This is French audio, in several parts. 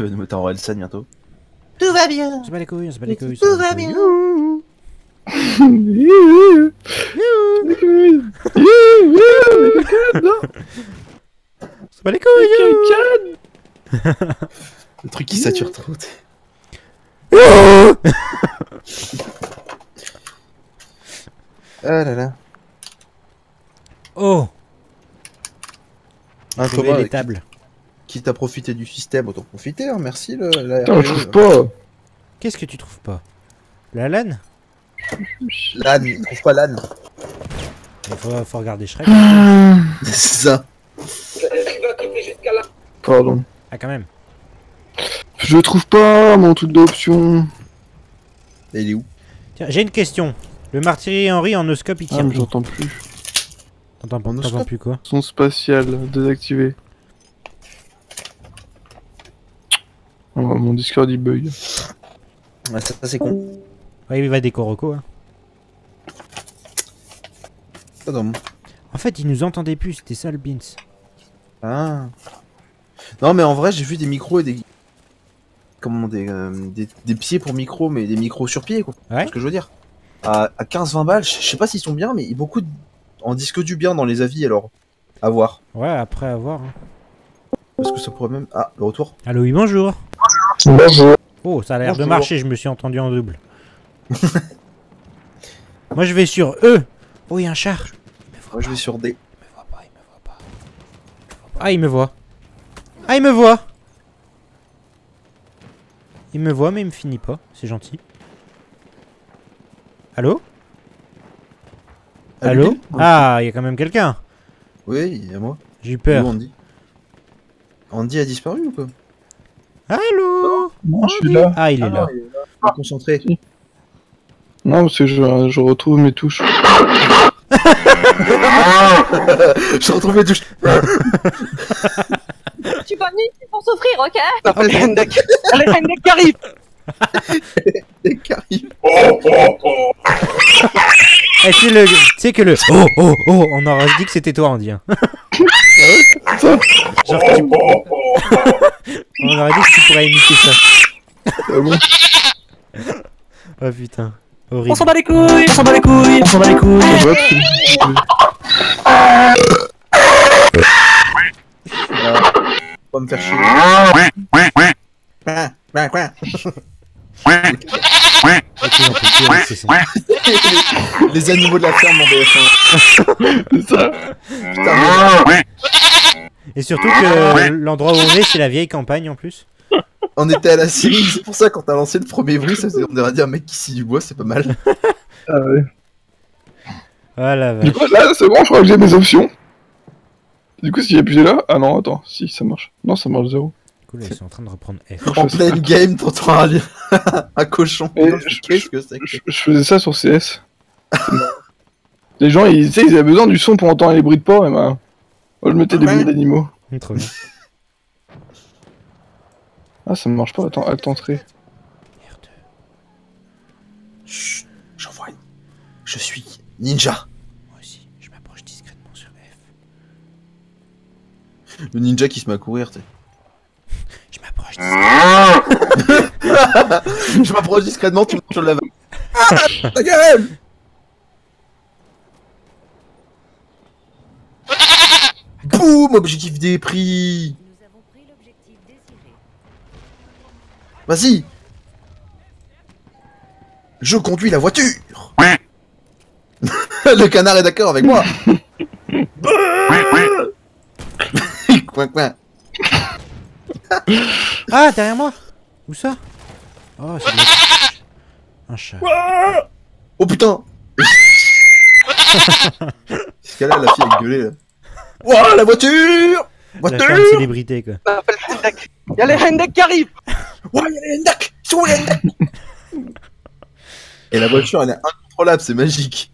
Tu vas nous mettre en Relsan bientôt. Tout va bien. On se bat les couilles, on se bat les couilles. Tout va bien. On se bat les couilles. Le truc qui sature trop. Ah là là. Oh, Ah, trouver Thomas, les tables. quitte à profiter du système, autant profiter, hein. Merci la Putain, je trouve pas. Qu'est-ce que tu trouves pas? La LAN? L'âne, il trouve pas l'âne. Il faut regarder Shrek. C'est ça. Pardon. Ah, quand même. Je trouve pas mon truc d'option. Ah, Et il est où? Tiens, j'ai une question. Le martyri Henry en oscope, il Ah, tire mais tout. j'entends plus. T'entends plus quoi? Son spatial désactivé. Oh, mon Discord il bug. Ouais, ça c'est con. Ouais, il va des Koroko, hein. Pas dans mon- En fait, il nous entendait plus, c'était ça le Beans. Ah. Non mais en vrai j'ai vu des micros et des... Comment des pieds pour micro, mais des micros sur pied quoi. Ouais. C'est ce que je veux dire. À 15-20 balles, je sais pas s'ils sont bien, mais beaucoup en disque du bien dans les avis alors. À voir. Ouais, après avoir. Hein. Parce que ça pourrait même... Ah, le retour. Allô, oui, bonjour. Bonjour. Oh, ça a l'air de Bonjour. marcher, je me suis entendu en double. Moi, je vais sur E. Oh, il y a un char. Moi je vais sur D. Il me voit pas, il me voit pas. Ah, il me voit. Ah, il me voit. Il me voit, mais il me finit pas. C'est gentil. Allô? Allô? Ah, il y a quand même quelqu'un. Oui, il y a moi. J'ai eu peur. Où Andy? Andy a disparu ou quoi? Allô? Non, je suis là. Ah, il est Ah là. non, il est là. Concentré. Non, parce que je retrouve mes touches. Je retrouve mes touches. Je suis pas venu ici pour souffrir, ok? Allez, Hendek. Allez, Hendek qui arrive. Des caribes. Eh, tu sais que le oh oh oh, on aurait dit que c'était toi, Andy. Hein. Genre, on aurait dit que tu pourrais imiter ça. Ah bon? Oh putain, On horrible. s'en bat les couilles, on s'en bat les couilles, on s'en bat les couilles. Ça va, Pas me faire chier. Quoi Ok, on peut plus rester ça. Les animaux de la ferme en BF1. c'est ça. Putain, Et surtout que l'endroit où on est, c'est la vieille campagne en plus. on était à la Syrie, c'est pour ça quand t'as lancé le premier bruit, ça faisait, on aurait dit un mec qui scie du bois, c'est pas mal. Ah ouais. Ah la Du vache. coup, là, c'est bon, je crois que j'ai mes options. Du coup, si j'appuie là. Ah non, attends. Si, ça marche. Non, ça marche zéro. Cool, ils sont en train de reprendre F. En pleine game, t'entends un cochon. Et Qu'est-ce que c'est que... Je faisais ça sur CS. Les gens, ils, tu sais, ils avaient besoin du son pour entendre les bruits de porc, et ben. Moi, je mettais des bruits d'animaux. Trop bien. Ah, ça marche pas. Attends, acte entrée. Merde. Chut, j'envoie une... Je suis ninja. Moi aussi, je m'approche discrètement sur F. Le ninja qui se met à courir, tu sais. Je m'approche discrètement. Je m'approche discrètement, tu manges la vague. Ah, ta gueule. Boum, objectif des prix. Nous avons pris l'objectif désiré. Vas-y. Je conduis la voiture. Le canard est d'accord avec moi. Coin, coin. Ah, derrière moi. Où ça? Oh, c'est bien. Un chat. Oh putain. Qu'est-ce qu'elle a, la fille a gueulé là. Ouah, la voiture. La Voiture. femme célébrité quoi. On appelle Hendek. Y'a les Hendek qui arrivent. Ouais, y'a les Hendak. Ils sont où les Hendak? Et la voiture, elle est incontrôlable, c'est magique.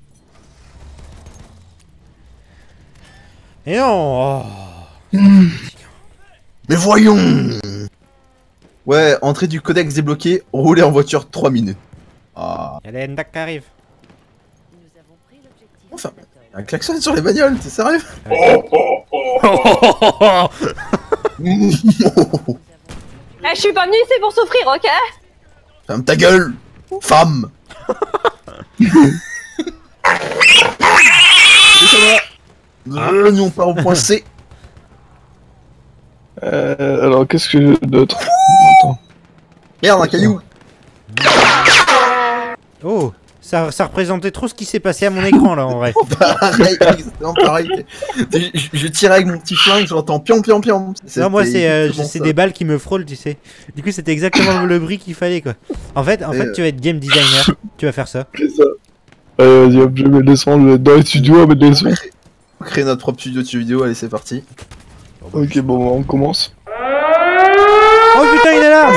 Et non. Oh. Mais voyons. Ouais, entrée du codex débloqué, rouler en voiture 3 minutes. Ah. Y'a les Hendak qui arrivent. Nous avons pris l'objectif Enfin, Anatole. un klaxon sur les bagnoles, t'es sérieux? Eh, je suis pas venue ici pour souffrir, ok? Ferme ta gueule, femme. Nous on part au point C. Alors, qu'est-ce que j'ai d'autre? Attends. Merde, un caillou. Oh, ça représentait trop ce qui s'est passé à mon écran là en vrai. Pareil, exactement pareil. Je tirais avec mon petit flingue, j'entends pion pion pion. Non, moi c'est exactement ça. des balles qui me frôlent, tu sais. Du coup, c'était exactement le bruit qu'il fallait quoi. En fait, tu vas être game designer, tu vas faire ça. C'est ça. Allez, vas-y, hop, je mets les sons, je vais être dans les studios à mettre les sons. On crée notre propre studio de jeux vidéo, allez c'est parti. Ok, bon, on commence. Oh putain, une alarme!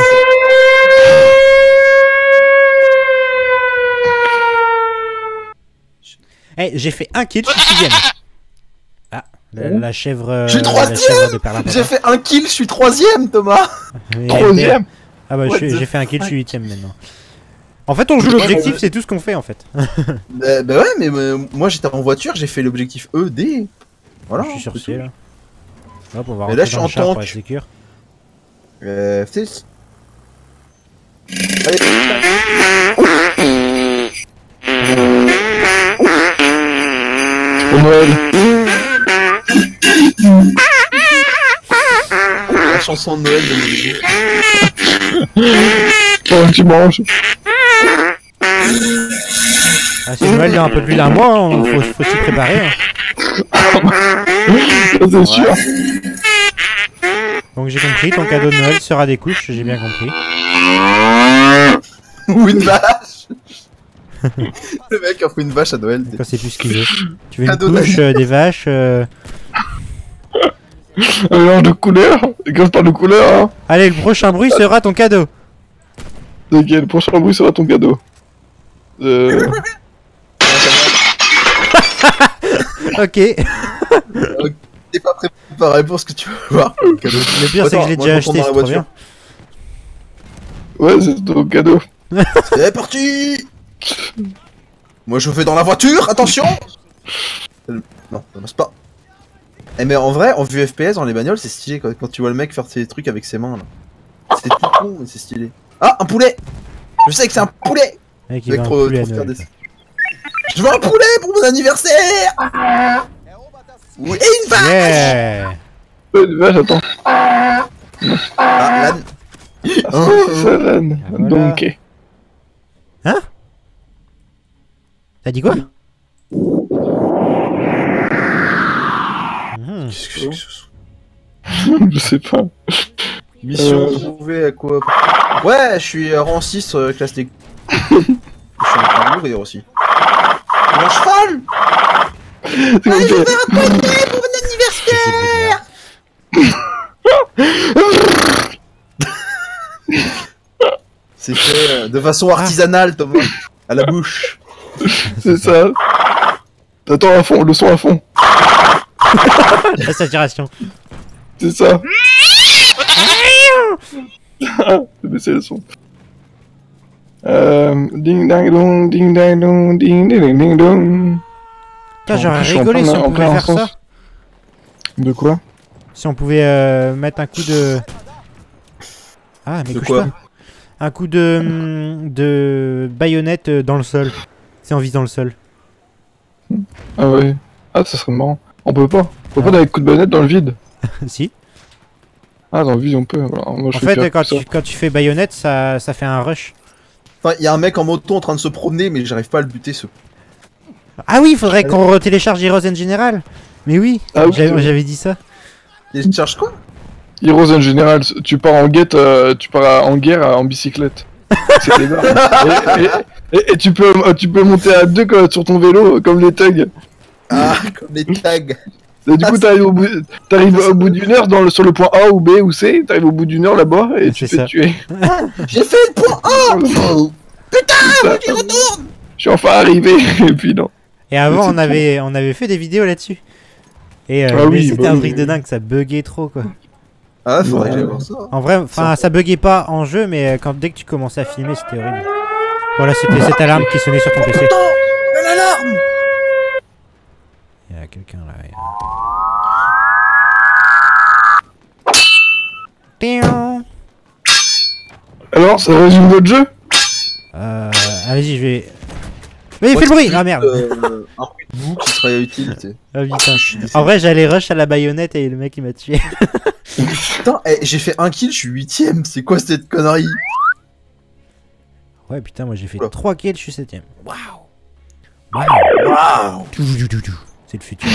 Eh, j'ai fait un kill, je suis 6ème. Ah, la chèvre. Je suis la 3ème. chèvre de Perlimpinpin. J'ai fait un kill, je suis 3ème Thomas. Mais, 3ème. Ah bah, What the j'ai fait un kill, je suis 8ème maintenant. En fait, on joue l'objectif, c'est tout ce qu'on fait en fait. Bah ouais, mais moi j'étais en voiture, j'ai fait l'objectif E, D. Voilà. Je suis sur c'est C tout. là. Hop, on va Mais là, rentrer je suis dans en le char pour tank. être sécure. F6. Allez. Pour Noël. La chanson de Noël de mon Pendant que tu manges. Ah, c'est Noël dans un peu plus d'un mois, hein, faut s'y préparer. Hein. Ça, c'est sûr. Donc j'ai compris, ton cadeau de Noël sera des couches, j'ai bien compris. Ou une vache. Le mec offre une vache à Noël. Quand c'est plus ce qu'il veut. Tu veux une Cadeau couche, des vaches Un mélange de couleurs. Et quand je parle de couleurs, hein. Allez, le prochain bruit sera ton cadeau. Ok, le prochain bruit sera ton cadeau. Ok. T'es pas préparé pour ce que tu veux voir. Le cadeau. Le pire, c'est que je l'ai Attends, déjà moi, je acheté, retourne c'est dans la trop bien. voiture. Ouais, c'est ton cadeau. C'est parti. Moi je fais dans la voiture, attention. Non, ça passe pas. Eh mais en vrai, en vue FPS dans les bagnoles, c'est stylé quand tu vois le mec faire ses trucs avec ses mains là. C'est tout con, mais c'est stylé. Ah, un poulet. Je sais que c'est un poulet. Mec, il Mec, va un trop poulet à fier Noël. des- Je veux un poulet pour mon anniversaire. Oui, et une vache. Yeah. Vache, attends. Ah, l'âne. Ça l'âne. Ah, voilà. Donc. Hein? T'as dit quoi? Qu'est-ce que c'est que ce Je sais pas. Mission trouvée à quoi? Ouais, je suis rang 6 classe des... Je suis en train de mourir aussi. Mon cheval. C'est comme ça. Pour mon anniversaire. C'est fait de façon artisanale, Thomas. À la bouche. C'est ça. T'attends à fond, le son à fond. La saturation. C'est ça. J'ai baissé le son. Ding dang dong, ding dang dong, ding ding ding dong. Putain, j'aurais Je suis en rigolé plein- si on en plein pouvait faire sens. ça. De quoi? Si on pouvait mettre un coup de... Ah, mais De couche quoi pas. Un coup de baïonnette dans le sol. C'est en visant le sol. Ah ouais. Ah, ça serait marrant. On peut pas. On peut pas avec coup de baïonnette dans le vide. Si. Ah, dans le vide on peut. Alors, moi, je En fais fait, pire quand que ça. tu fais baïonnette, ça fait un rush. Enfin, il y a un mec en moto en train de se promener, mais j'arrive pas à le buter. Ce... Ah oui, il faudrait qu'on retélécharge Heroes en général. Mais oui, Ah oui, c'est vrai. j'avais dit ça. Il charge quoi? Heroes en général, tu pars en guette, tu pars en guerre en bicyclette. C'est des barres. Et tu peux monter à deux sur ton vélo comme les thugs. Ah, comme les tags. Et du coup, t'arrives au bout d'une heure sur le point A ou B ou C, t'arrives au bout d'une heure là-bas et tu C'est te fais ça. tuer. J'ai fait le point A. Putain, Tu retournes. je suis enfin arrivé, et puis non. Et avant, C'est on avait fait des vidéos là-dessus. Et Ah mais oui, c'était bah un oui, truc de oui. dingue, ça buguait trop quoi. Ah, faudrait que j'aille voir ça. En vrai, enfin, ça buguait pas en jeu, mais dès que tu commençais à filmer, c'était horrible. Voilà, c'était cette alarme qui sonnait sur ton PC. Attends, mais l'alarme. Il y a quelqu'un là. Alors, ça résume notre jeu? Ah, vas-y, je vais. Mais il fait le bruit! Ah merde! Un bruit de boue qui serait utile, tu sais. Ah putain. En vrai, j'allais rush à la baïonnette et le mec il m'a tué. Putain, j'ai fait un kill, je suis 8ème, c'est quoi cette connerie? Ouais, putain, moi j'ai fait Oula. 3 kills, je suis 7ème. Waouh! Waouh! C'est le futur.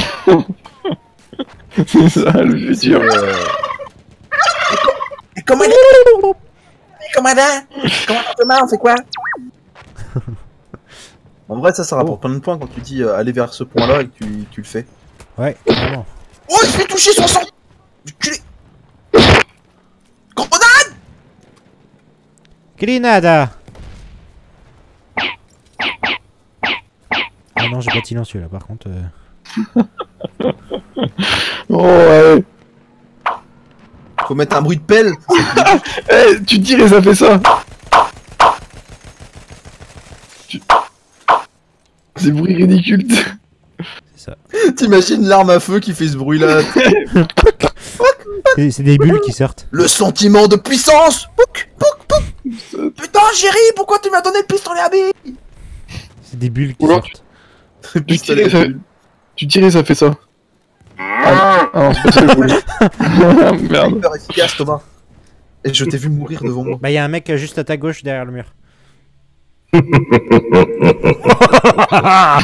C'est ça, le futur. Commandant, demain on fait quoi? En vrai, ça rapporte plein de points quand tu dis aller vers ce point-là et que tu le fais. Ouais, vraiment. Oh, il se fait toucher son sang! Culé! Grenade! Grenada! Ah non, j'ai pas de silencieux là par contre. Oh, ouais. Faut mettre un bruit de pelle. Eh, tu tires et ça fait ça. C'est bruit ridicule. C'est ça. T'imagines l'arme à feu qui fait ce bruit-là? C'est des bulles qui sortent. Le sentiment de puissance! Pouc, pouc, pouc. Putain, chérie, pourquoi tu m'as donné le pistolet à billes? C'est des bulles qui Oula. sortent. Pistolet à billes. Tu tires et ça fait ça. Ah non, c'est pas ça que je voulais. Merde. Hyper efficace, Thomas. Et je t'ai vu mourir devant moi. Bah, y'a un mec juste à ta gauche derrière le mur. Ah,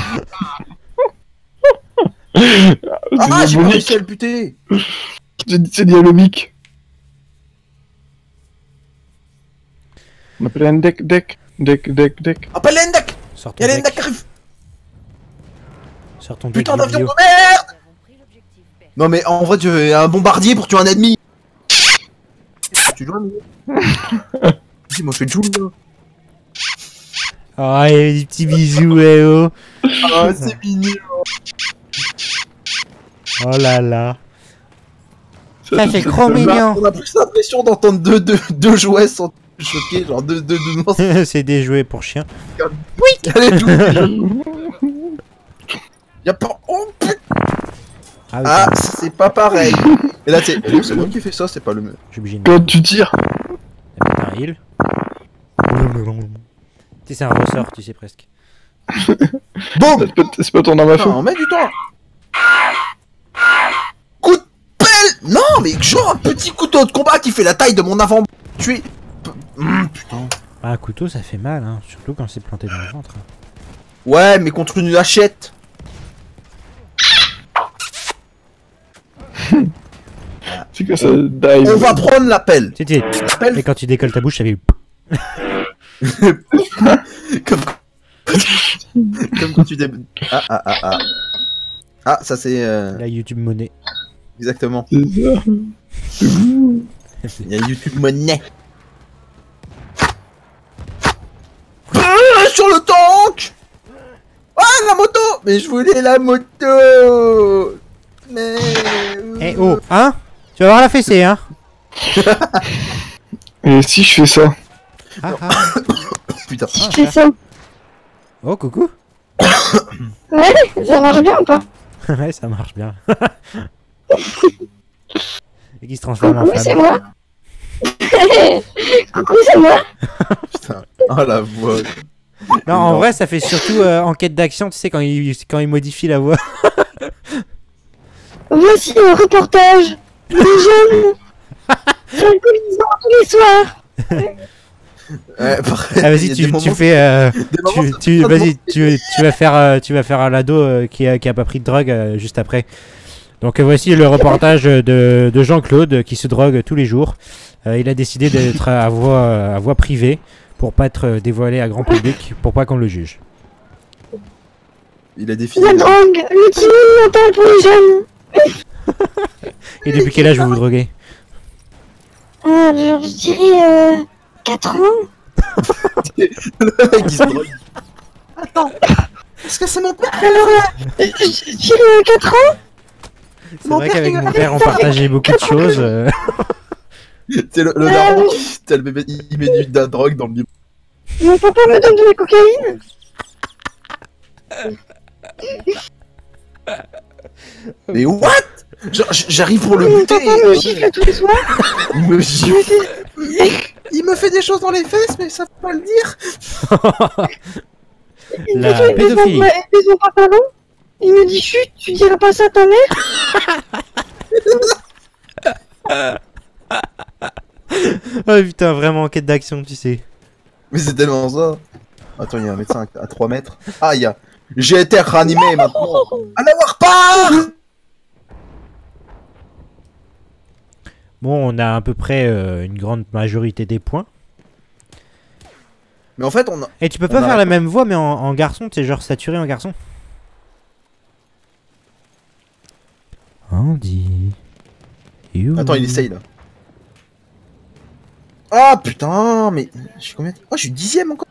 j'ai pas diabolique. réussi à le buter! C'est dialogique. On appelle un deck. Appelle l'Endek! Sors ton Y'a deck. l'Endek qui arrive! Sors ton deck. Putain d'avion de Yu-Gi-Oh. merde! Non mais en vrai, tu veux un bombardier pour tuer un ennemi! Tu joues, amigo? Si, moi je fais Joule là! Oh, et des petits bisous, eh oh. Ah, c'est mignon! Oh là là. Ça fait trop On mignon. a plus l'impression d'entendre deux jouets sans choquer, genre deux monstres. C'est des jouets pour chiens. Allez, joue! Y'a pas. Oh putain! Ah, oui, Ah, c'est pas pareil! Et là, c'est moi qui fais ça, c'est pas le mieux. je suis obligé de Quand tu tires. mettre un heal. Tu sais, c'est un ressort, tu sais presque. Boum! C'est pas ton arme à Putain, feu. on met du temps! Coup de pelle! Non, mais genre un petit couteau de combat qui fait la taille de mon avant. Tu es. Putain. Ah, un couteau, ça fait mal, hein. Surtout quand c'est planté dans le ventre. Ouais, mais contre une hachette. C'est que ça dive. On va prendre la pelle. Tu sais, La pelle et quand tu décolles ta bouche, ça fait. comme... comme quand tu dé... Ah. Ah, ça c'est... La YouTube monnaie. Exactement. C'est ça. Il y a YouTube Money. Sur le tank! Ah, la moto! Mais je voulais la moto! Mais... Eh oh, hein? Tu vas voir la fessée, hein? Et si je fais ça? Ah, ah. Putain. Je fais ça. Oh, coucou. Ouais, ça marche bien ou pas? Ouais, ça marche bien. Et qui se transforme en Coucou, c'est femme. moi. Coucou, c'est moi. Putain. Oh la voix. Non, en vrai, ça fait surtout enquête d'action, tu sais, quand il modifie la voix. Voici un reportage. Les jeunes font le colisant tous les soirs. Ouais, pareil, Ah, il y vas-y, a tu des moments- fais. des moments, Vas-y, tu vas faire un ado qui a pas pris de drogue juste après. Donc voici le reportage de Jean-Claude qui se drogue tous les jours. Il a décidé d'être à voix privée pour pas être dévoilé à grand public, pour pas qu'on le juge. Il a défini. La drogue, l'outil mental pour les jeunes. Et depuis quel âge vous vous droguez? Ah, je dirais 4 ans. Le mec, il se drogue. Attends. Est-ce que c'est mon père? Alors, je dirais 4 ans. C'est vrai qu'avec mon père on partageait beaucoup de choses. C'est le daron qui- t'as le bébé, il met de la drogue dans le biberon. Mon papa me donne de la cocaïne. Mais what? J'arrive pour le Mon buter. papa me gifle tous les soirs. Il me gifle. Il me fait des choses dans les fesses, mais ça faut pas le dire. Il La me fait pédophilie. des son pantalon. Il me dit chut, tu diras pas ça à ta mère. Oh putain, vraiment enquête d'action, tu sais. Mais c'est tellement ça. Attends, il y a un médecin à 3 mètres. Ah, il y a... J'ai été ranimé maintenant. Allez voir pas. Bon, on a à peu près une grande majorité des points. Mais en fait, on a... Et tu peux On pas faire arrête la pas. même voix, mais en garçon, tu sais, genre saturé en garçon. Andy. Attends, il essaye là. Ah putain, mais... Je suis combien? Oh, je suis 10ème encore.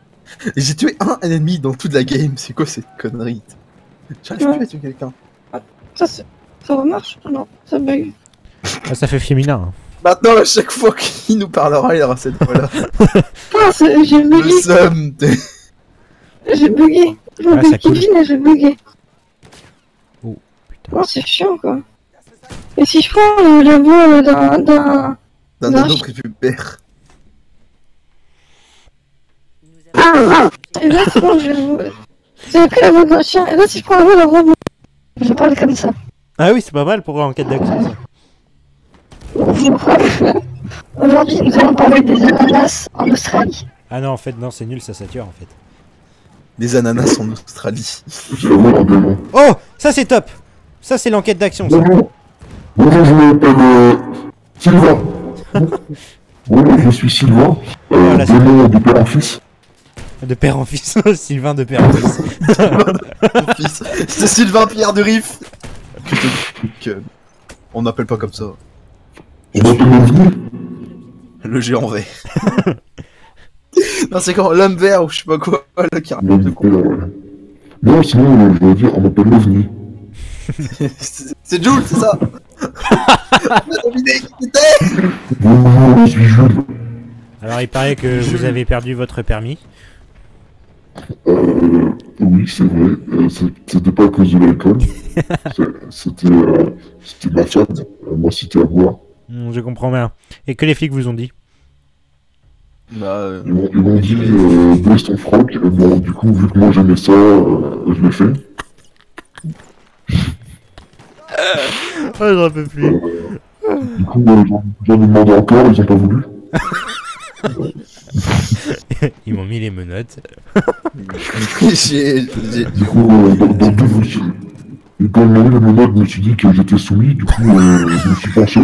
Et j'ai tué un ennemi dans toute la game. C'est quoi cette connerie? J'arrive plus à tuer quelqu'un. Ça remarche? Non, ça bug. Ah, ça fait féminin. Hein. Maintenant, à chaque fois qu'il nous parlera, il aura cette voix-là. Ah, j'ai Le bugué. seum. J'ai bugué. Je Ah, ça me coule. Kevin et j'ai bugué. Oh, putain. Oh, c'est chiant quoi. Et si je prends la voix d'un. D'un Non, ado je- prépubère. Et là, c'est bon, j'ai pris la voix d'un chien. Et là, si je prends la voix d'un robot, je parle comme ça. Ah oui, c'est pas mal pour enquête d'action, ça. Aujourd'hui, nous allons parler des ananas en Australie. Ah non, en fait, non, c'est nul, ça sature, en fait. Des ananas en Australie. Oh, ça c'est top. Ça c'est l'enquête d'action, ça. Bonjour, je m'appelle Sylvain. Bonjour, je suis Sylvain. Voilà, c'est- De nom de père en fils. De père en fils, Sylvain de père en fils. Mon fils. C'est Sylvain Pierre de Riff. Je te dis que... On n'appelle pas comme ça. Je m'appelle Ovni. Le géant vert. Non, c'est quand l'homme vert ou je sais pas quoi, là, qui raconte de quoi. Non, sinon, je veux dire, on m'appelle Ovni. C'est Jules, c'est ça. On a deviné qui c'était. Bonjour, je suis Jules. Alors il paraît que vous avez perdu votre permis. Oui, c'est vrai. C'était pas à cause de l'alcool. C'était de ma femme. Moi, c'était à boire. Je comprends bien. Et que les flics vous ont dit? Bah, Ils m'ont dit, baisse ton froc. Bon, du coup, vu que moi j'aimais ça, je l'ai fait. Oh, j'en peux plus. Du coup, j'en ai demandé encore, ils ont pas voulu. Ils m'ont mis les menottes. j'ai... Du coup, dans le doute, et quand il m'a mis le menottes, je me suis dit que j'étais soumis, du coup, je me suis penché.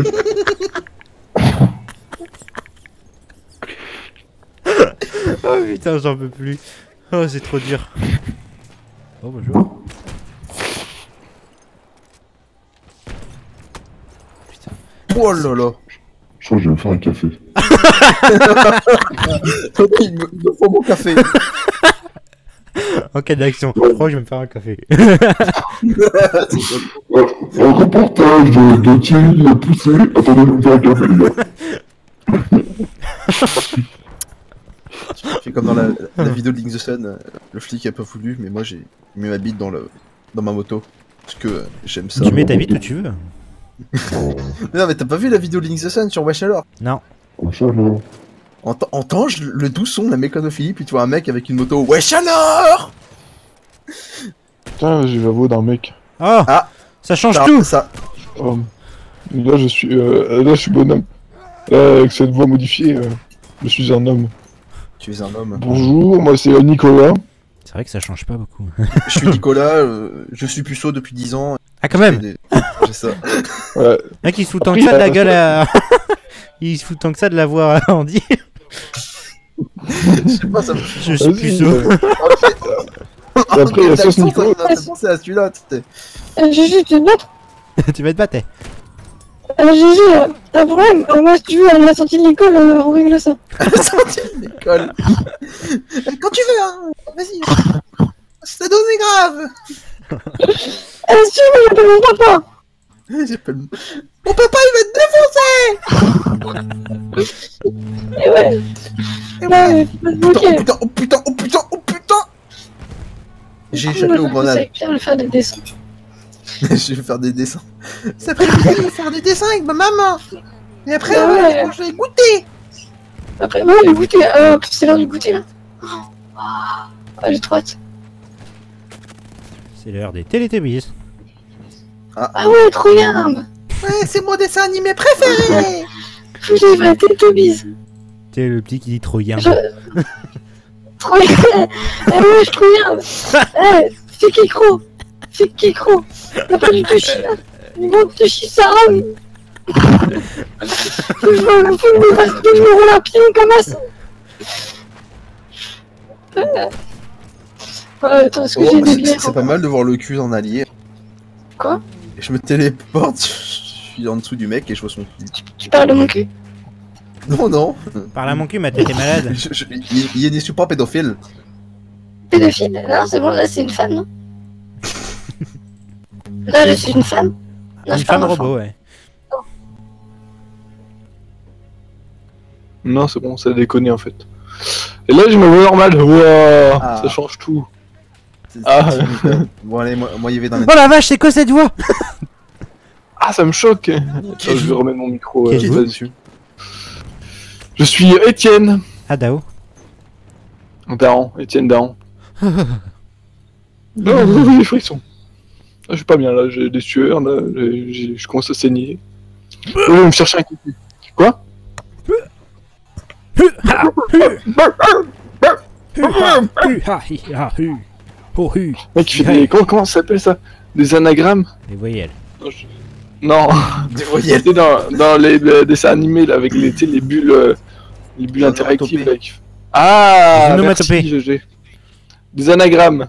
Oh putain, j'en peux plus. Oh, c'est trop dur. Oh, bonjour. Oh là là. Je crois que je vais me faire un café. Il me faut mon café. Enquête d'action. Je crois que je vais me faire un café. Un reportage de Thierry Poussé. Attendez, je vais me faire un café, les gars. C'est comme dans la vidéo de Link the Sun, le flic a pas voulu, mais moi j'ai mis ma bite dans ma moto. Parce que j'aime ça. Tu mets ta bite où tu veux. Mais non, mais t'as pas vu la vidéo de Link the Sun sur Wesh alors? Non. Comme ça, là. Entends le doux son de la mécanophilie, puis tu vois un mec avec une moto. Wesh alors! Putain, j'ai la voix d'un mec. Oh, Ah. ça change Ça- tout. ça- Oh. Là, je suis bonhomme. Là, avec cette voix modifiée, je suis un homme. Tu es un homme. Bonjour, moi c'est Nicolas. C'est vrai que ça change pas beaucoup. Je suis Nicolas, je suis puceau depuis 10 ans. Ah, quand même. J'ai ça. Ouais. Mec, il se fout tant que ça de la gueule à... Il se fout tant que ça de la voix à Andy. Je sais pas, ça me Je suis Vas-y, puceau. Et après, il y a Sauce ça Nico. m'a fait penser à celui-là, tu sais. Gégé, tu veux te battre? Tu vas te battre. Gégé, t'as un problème? Moi, si tu veux, à la sortie de l'école, on règle ça. Sorti de l'école. Quand tu veux, hein. Vas-y. Ça donne grave. Si, moi, j'appelle mon papa. J'appelle... Mon papa, il va te défoncer. Et ouais. Et Ouais, faut pas se bloquer. Oh putain, oh putain, oh putain, oh putain. J'ai échappé aux grenades. Avec Pierre, le faire des dessins. Je vais faire des dessins. Cet après-midi, je vais faire des dessins avec ma maman. Et après, Ah ouais. je vais goûter. Après, bon, le goûter, c'est l'heure du goûter là. Ah, j'ai trop hâte. C'est l'heure des Télétubbies. Ah ouais, trop bien. Ouais, c'est mon dessin animé préféré. Faut que j'aille voir la Télétubbies. C'est le petit qui dit trop bien. Trop bien. Ah ouais, je trouve bien. Eh, c'est Kikro. C'est Kikro. T'as pas du tout chier. Bon, tu chies ça. Faut que je me roule un pied comme ça. Attends, est-ce que j'ai des bières? C'est pas mal de voir le cul d'un allié. Quoi? Et je me téléporte, je suis en dessous du mec et je vois son cul. Tu parles de mon cul? Non, non. Parle à mon cul, ma tête est malade. Il y a des supports pédophiles. Pédophile? Non, c'est bon, là c'est une femme, non? Là, je suis une femme. Non, Une je parle femme d'enfant. robot, ouais. Non, c'est bon, ça a déconné en fait. Et là, je me vois normal. Wouah, Ah. ça change tout. Ah. Bon, allez, moi, il y avait dans les. Oh la vache, c'est quoi cette voix? Ah, ça me choque. Attends, je vais remettre mon micro. Qui êtes-vous, vas-y. Je suis Étienne. Ah, Dao. Daron, Étienne Daron. Non, oui, les frissons. Ah, je suis pas bien là, j'ai des sueurs, là, je commence à saigner. Je vais me chercher un kiki. Quoi? Mec, il fait des. Comment ça s'appelle ça? Des anagrammes? Les voyelles. Non, Des voyelles. c'était dans les dessins animés là, avec les, tu sais, les bulles interactives. Là, Ah, Les onomatopées. merci GG. Des anagrammes.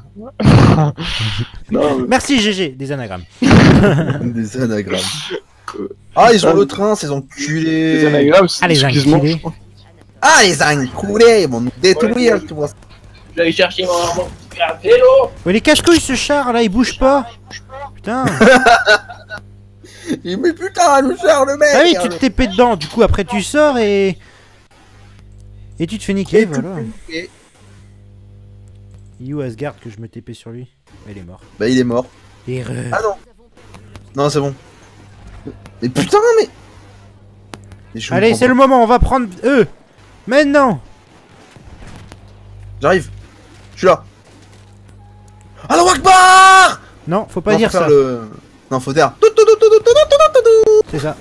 Non, Merci GG, des anagrammes. Des anagrammes. Ah, ils ont le train, ces enculés. des anagrammes, Ah, les excuse-moi. enculés. je crois. Ah, les enculés, ils vont nous détruire, tu vois. Je vais aller chercher mon petit vélo. Ouais, les cache-couilles, ce char là, il bouge pas. Putain. Mais putain, le char, le mec. Ah oui, tu te t'épais dedans, du coup après tu sors et. Et tu te fais niquer, voilà. Il est où Asgard que je me TP sur lui? Il est mort. Bah, il est mort. Erreur. Ah non. Non, c'est bon. Mais putain, mais. Mais je Allez, comprends c'est le moment, on va prendre eux. Maintenant. pas. J'arrive. Je suis là. Alors Akbar. Non, faut pas Non, dire faut faire ça. Non, faut faire. C'est ça.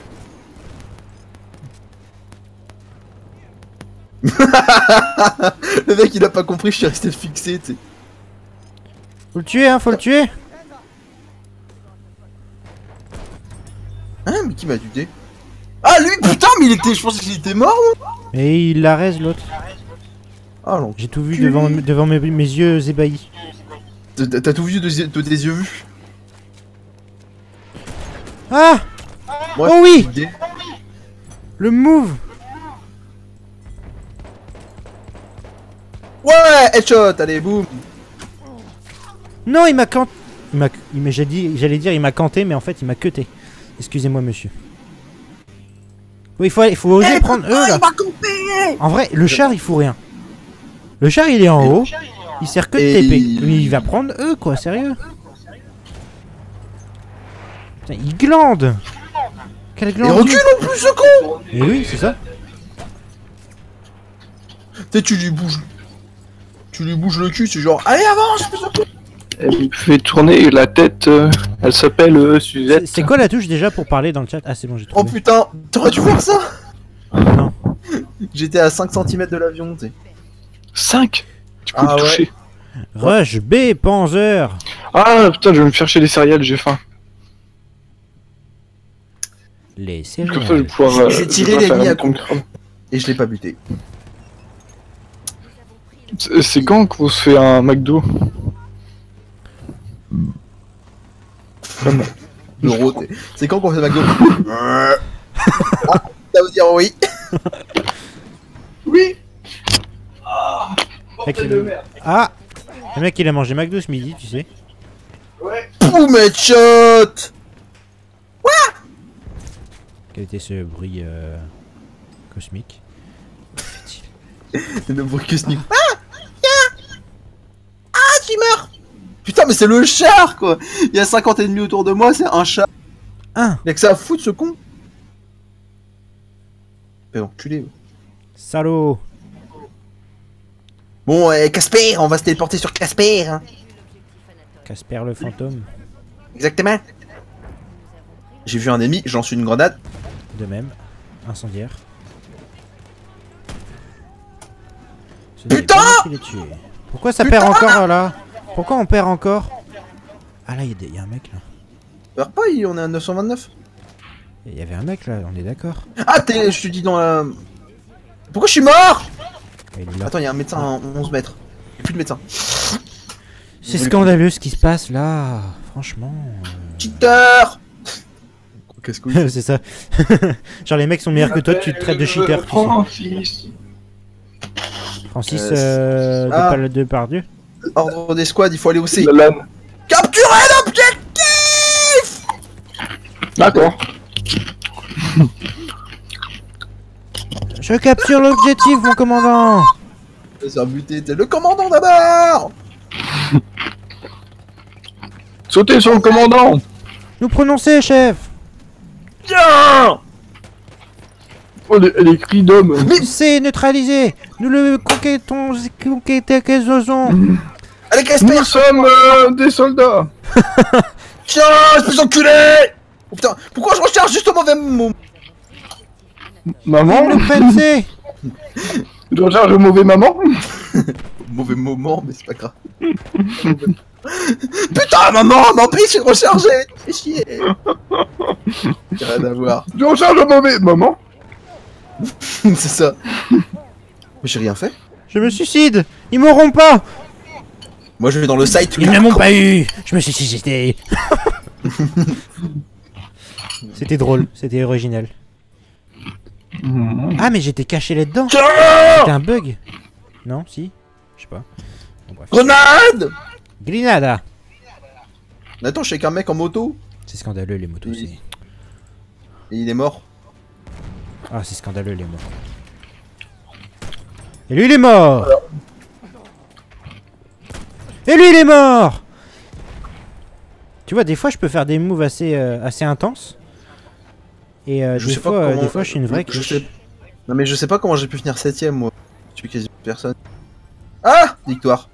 Le mec, il a pas compris, je suis resté fixé, tu sais. Faut le tuer, hein, faut le tuer. Hein, mais qui m'a tué? Ah, lui, putain, mais il était. Je pensais qu'il était mort, moi. Et il la raise l'autre. Ah, non. J'ai tout vu devant mes yeux ébahis. T'as tout vu de tes yeux vus? Ah, Moi, oh oui, idée. le move. Ouais, headshot, allez, boum. Non, il m'a canté. J'allais dire il m'a canté, mais en fait il m'a cuté. Excusez-moi, monsieur. Oui, il faut oser prendre eux là. En vrai, le char il fout rien. Le char il est en haut. Il sert que de Et TP. il- Mais il va prendre eux quoi, sérieux. Putain, il glande. Quel Et glande. recule en plus, ce con. Et oui, c'est ça. Tu sais, tu lui bouges. Tu lui bouges le cul, c'est genre, allez, avance, fais ça. Elle lui fait tourner la tête. Elle s'appelle Suzette. C'est quoi la touche déjà pour parler dans le chat? Ah, c'est bon, j'ai Oh trouvé. putain, t'aurais dû voir ça. Non. J'étais à 5 cm de l'avion, tu sais. 5. Du coup, Ah de ouais. toucher. Rush B, Panzer. Ah putain, je vais me faire chez les céréales, j'ai faim. Les Comme ça, je vais céréales. pouvoir. J'ai tiré je vais les faire nids un à ton crâne. Et je l'ai pas buté. C'est quand qu'on se fait un McDo? L'euro, t'es- c'est quand qu'on fait McDo? Ah, ça veut dire oui. Oui. Mec, ah, le mec il a mangé McDo ce midi, tu sais. Boum, headshot. Quel était ce bruit cosmique? C'est le bruit que sneak. Ah, tu meurs. Putain, mais c'est le char, quoi. Il y a 50 ennemis autour de moi, c'est un chat. Un. Il y a que ça à foutre, ce con. Mais enculé. Salaud. Bon, Casper, on va se téléporter sur Casper. Hein. Casper le fantôme. Exactement. J'ai vu un ennemi, j'en suis une grenade. De même. Incendiaire. Ce n'est Putain pas moi qui l'ai tué. Pourquoi ça perd encore là? Pourquoi on perd encore? Ah là, il y a un mec là. Peur pas, on est à 929. Il y avait un mec là, on est d'accord. Ah, je te dis dans la... Pourquoi je suis mort? Il est là. Attends, il y a un médecin à 11 mètres. Il y a plus de médecin. C'est scandaleux ce qui se passe là. Franchement. Cheater. Qu'est-ce que C'est ça. Genre les mecs sont meilleurs que toi, tu te traites de cheater. Tu sais. Francis. Francis Ah. de Pardieu. Ordre des squads, il faut aller au C. La lame. Capturer l'objectif. D'accord. Je capture l'objectif, mon commandant. C'est un buté, t'es le commandant d'abord. Sautez sur le commandant. Nous prenons C, chef. Tiens. Oh, les cris d'homme. C neutralisé. Nous le conquêtons. Allez, Casper. Nous sommes des soldats. Tiens, espèce d'enculé. Oh putain, pourquoi je recharge juste au mauvais moment? Maman. Nous prennent C. Je recharge le mauvais maman. Mauvais moment, mais c'est pas grave. Putain, maman, m'empêche de recharger. Fais chier. Y'a rien à voir. Je recharge le mauvais maman. C'est ça. Mais j'ai rien fait. Je me suicide. Ils m'auront pas. Moi je vais dans le site. Ils ne m'ont pas eu. Je me suis suicidé. C'était drôle, c'était original. Ah mais j'étais caché là-dedans. C'était un bug. Non, si. Je sais pas. Bon, bref. Grenade. Grenada. Attends, je suis avec un mec en moto. C'est scandaleux les motos. Oui. Et il est mort. Ah c'est scandaleux les motos. Et lui il est mort. Et lui il est mort. Tu vois, des fois je peux faire des moves assez intenses. Et Je sais pas comment- des fois je suis une vraie je quiche. sais- Non mais je sais pas comment j'ai pu finir 7ème moi. Je suis quasiment personne. Ah, victoire.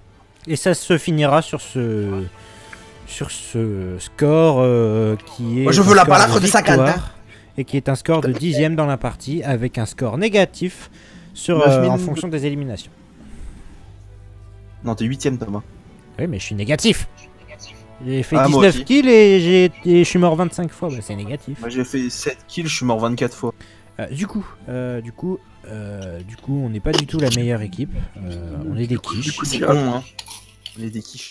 Et ça se finira sur ce score qui est. Moi, je un veux la score balafre de 50, victoire, hein. Et qui est un score de 10ème dans la partie avec un score négatif sur, 9000. en fonction des éliminations. Non, t'es 8ème Thomas. Oui, mais je suis négatif. J'ai fait Ah, moi 19 aussi. kills et je suis mort 25 fois. Bah, c'est négatif. Moi j'ai fait 7 kills, je suis mort 24 fois. Du coup, on n'est pas du tout la meilleure équipe. On est des quiches. C'est con hein. On est des quiches.